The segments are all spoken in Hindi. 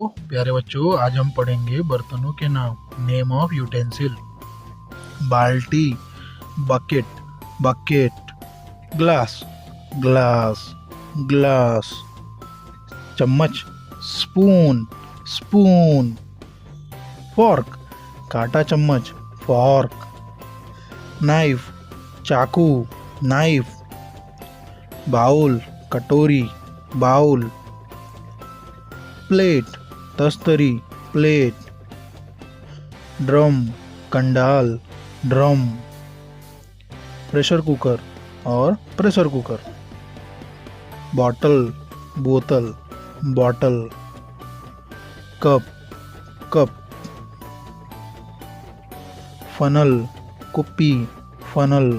तो प्यारे बच्चों, आज हम पढ़ेंगे बर्तनों के नाम। Name of utensil. बाल्टी, bucket, bucket. Glass, glass, glass. चम्मच, स्पून, स्पून। फॉर्क, काटा चम्मच, फॉर्क। नाइफ, चाकू, नाइफ। बाउल, कटोरी, बाउल। प्लेट, तस्तरी, प्लेट। ड्रम, कंडाल, ड्रम। प्रेशर कुकर और प्रेशर कुकर। बॉटल, बोतल, बॉटल। Cup, cup. फनल, कुप्पी, फनल।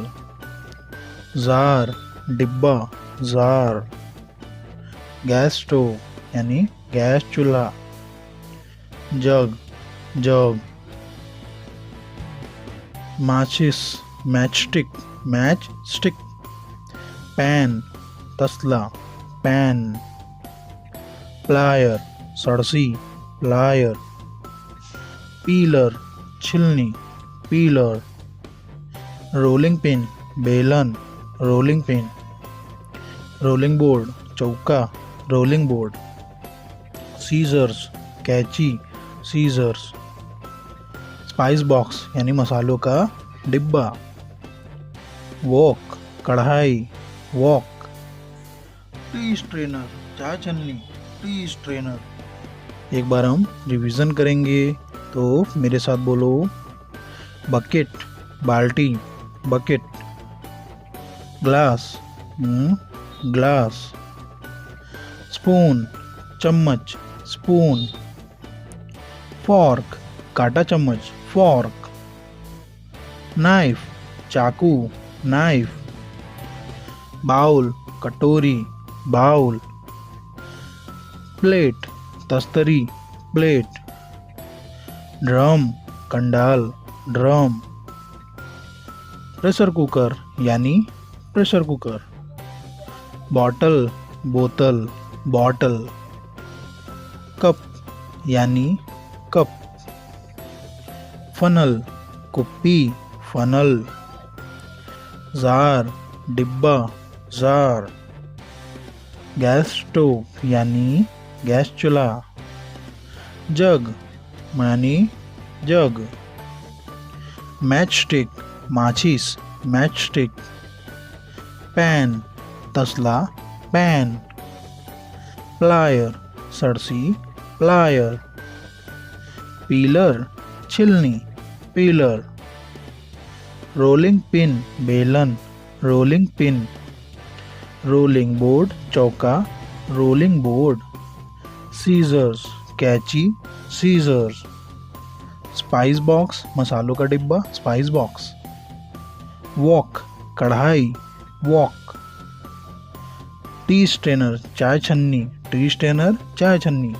जार, डिब्बा, जार। गैस स्टोव यानी गैस चूल्हा। Jug, jug. माचिस, मैचस्टिक, मैच स्टिक। पैन, तसला, पैन। प्लायर, सड़सी, प्लायर। पीलर, छिलनी, पीलर। रोलिंग पिन, बेलन, रोलिंग पिन। रोलिंग बोर्ड, चौका, रोलिंग बोर्ड। सीजर्स, कैंची, सीजर्स। स्पाइस बॉक्स यानी मसालों का डिब्बा। वॉक, कढ़ाई, वॉक। टी स्ट्रेनर, चाय छन्नी, टी स्ट्रेनर। एक बार हम रिवीजन करेंगे, तो मेरे साथ बोलो। बकेट, बाल्टी, बकेट। Glass, glass. स्पून, चम्मच, स्पून। फॉर्क, काटा चम्मच, फॉर्क। नाइफ, चाकू, नाइफ। बाउल, कटोरी, बाउल। प्लेट, तस्तरी, प्लेट। ड्रम, कंडाल, ड्रम। प्रेशर कुकर यानी प्रेशर कुकर। बॉटल, बोतल, बॉटल। कप यानी कप। फनल, कुप्पी, फनल। जार, डिब्बा, जार। गैस स्टोव यानी गैस चूल्हा। जग यानी जग। मैच स्टिक, माचिस, मैच स्टिक। पैन, तसला, पैन। प्लायर, सड़सी, प्लायर। पीलर, छिलनी, पीलर। रोलिंग पिन, बेलन, रोलिंग पिन। रोलिंग बोर्ड, चौका, रोलिंग बोर्ड। सीजर्स, कैंची, सीजर्स। स्पाइस बॉक्स, मसालों का डिब्बा, स्पाइस बॉक्स। वॉक, कढ़ाई, वॉक। टी स्ट्रेनर, चाय छन्नी, टी स्ट्रेनर, चाय छन्नी।